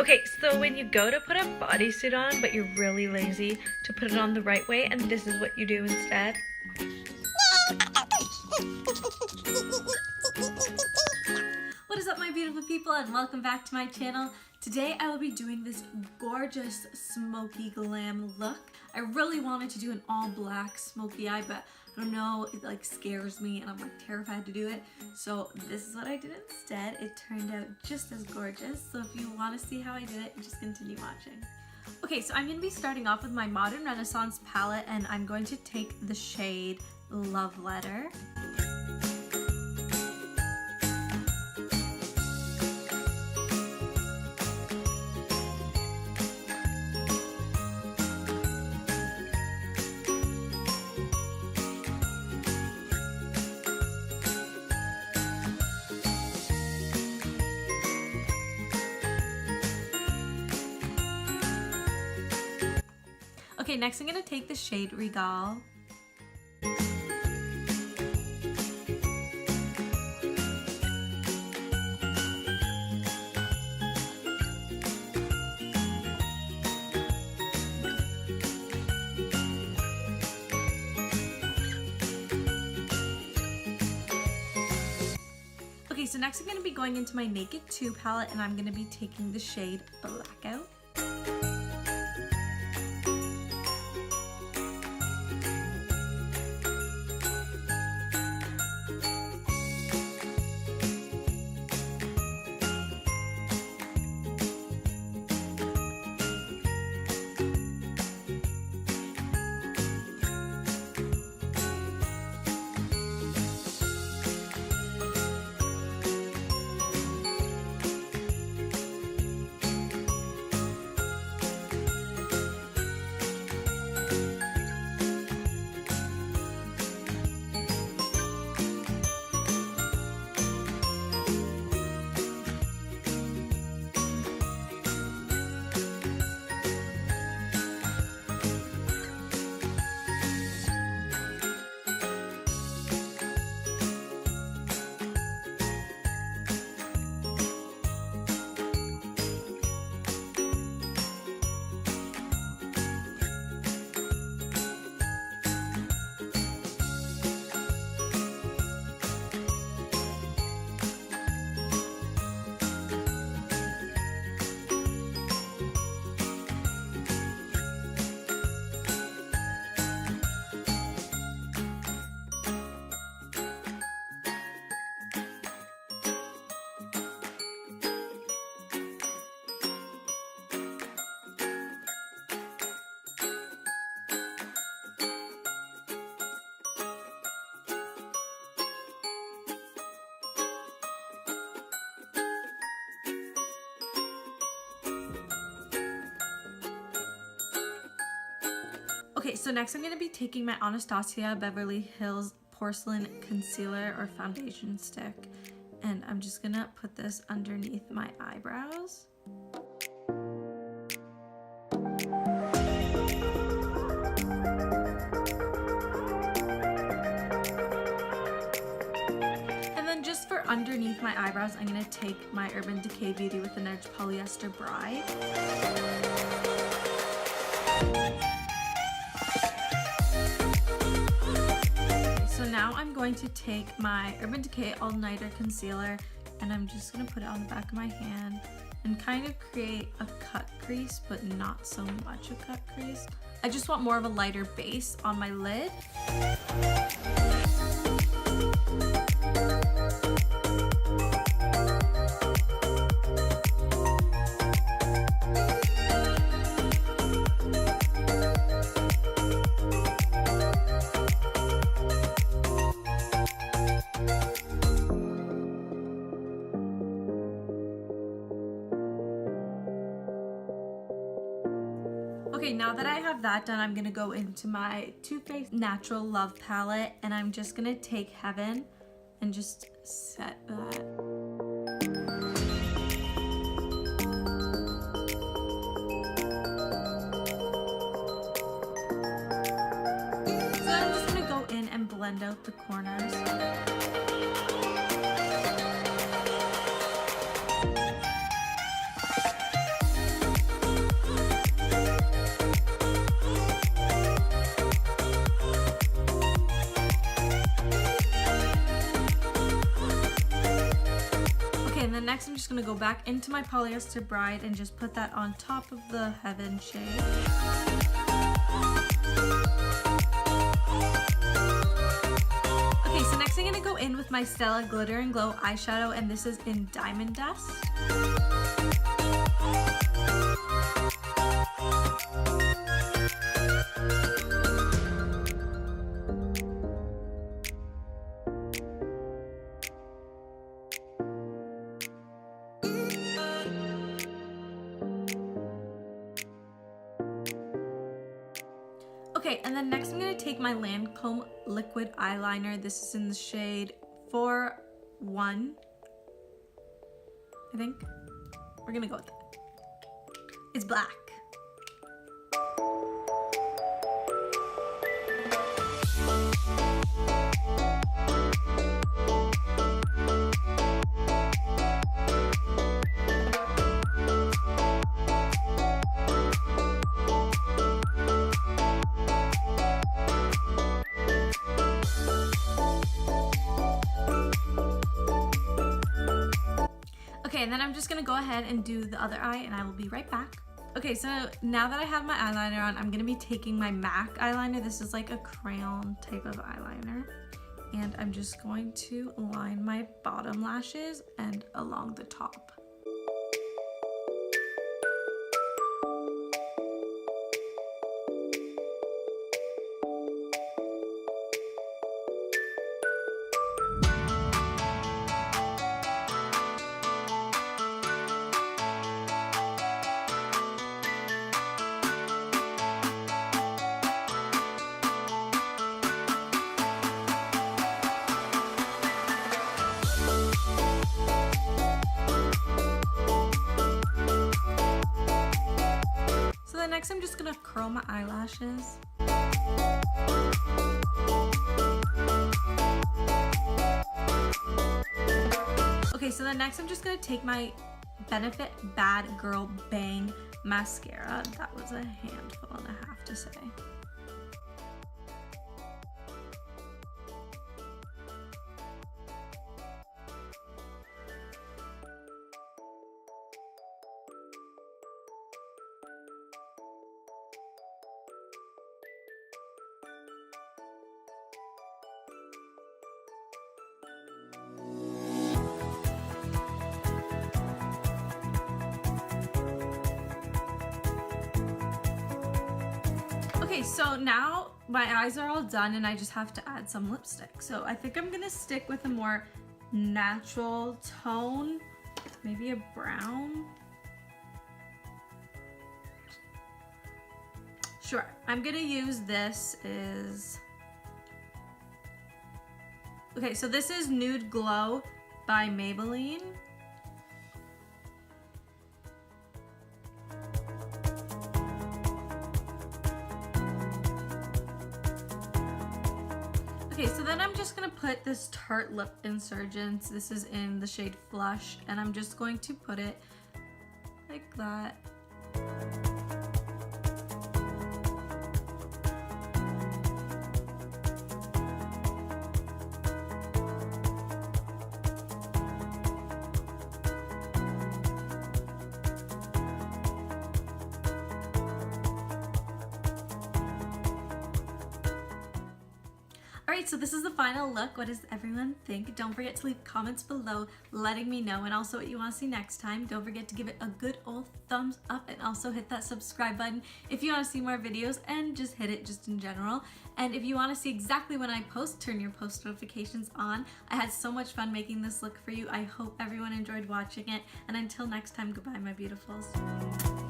Okay, so when you go to put a bodysuit on, but you're really lazy to put it on the right way, and this is what you do instead. What is up, my beautiful people, and welcome back to my channel. Today I will be doing this gorgeous smoky glam look. I really wanted to do an all black smoky eye, but I don't know, it like scares me and I'm like terrified to do it. So this is what I did instead. It turned out just as gorgeous. So if you want to see how I did it, just continue watching. Okay, so I'm going to be starting off with my Modern Renaissance palette, and I'm going to take the shade Love Letter. Okay, next I'm going to take the shade Regal. Okay, so next I'm going to be going into my Naked 2 palette, and I'm going to be taking the shade Blackout. Okay, so next I'm going to be taking my Anastasia Beverly Hills Porcelain Concealer or Foundation Stick, and I'm just going to put this underneath my eyebrows. And then just for underneath my eyebrows, I'm going to take my Urban Decay Beauty with an Edge Polyester Bride. Now I'm going to take my Urban Decay All Nighter Concealer, and I'm just going to put it on the back of my hand and kind of create a cut crease, but not so much a cut crease. I just want more of a lighter base on my lid. Okay, now that I have that done, I'm going to go into my Too Faced Natural Love palette, and I'm just going to take Heaven and just set that. So I'm just going to go in and blend out the corners. just gonna go back into my Polyester Bride and just put that on top of the Heaven shade. Okay, so next I'm gonna go in with my Stila Glitter and Glow eyeshadow, and this is in Diamond Dust. Okay, and then next I'm going to take my LANCôME liquid eyeliner. This is in the shade 4-1, I think. We're going to go with that. It's black. Okay, and then I'm just gonna go ahead and do the other eye, and I will be right back. Okay, so now that I have my eyeliner on, I'm gonna be taking my MAC eyeliner. This is like a crayon type of eyeliner. And I'm just going to line my bottom lashes and along the top. Next, I'm just gonna curl my eyelashes. Okay, so then next I'm just gonna take my Benefit Bad Girl Bang mascara. That was a handful and a half to say. Okay, so now my eyes are all done and I just have to add some lipstick. So I think I'm gonna stick with a more natural tone, maybe a brown. Sure, I'm gonna use this okay, so this is Nude Glow by Maybelline. Okay, so then I'm just gonna put this Tarte Lip Insurgence. This is in the shade Flush, and I'm just going to put it like that. Alright, so this is the final look. What does everyone think? Don't forget to leave comments below letting me know, and also what you want to see next time. Don't forget to give it a good old thumbs up and also hit that subscribe button if you want to see more videos, and just hit it just in general. And if you want to see exactly when I post, turn your post notifications on. I had so much fun making this look for you. I hope everyone enjoyed watching it, and until next time, goodbye my beautifuls.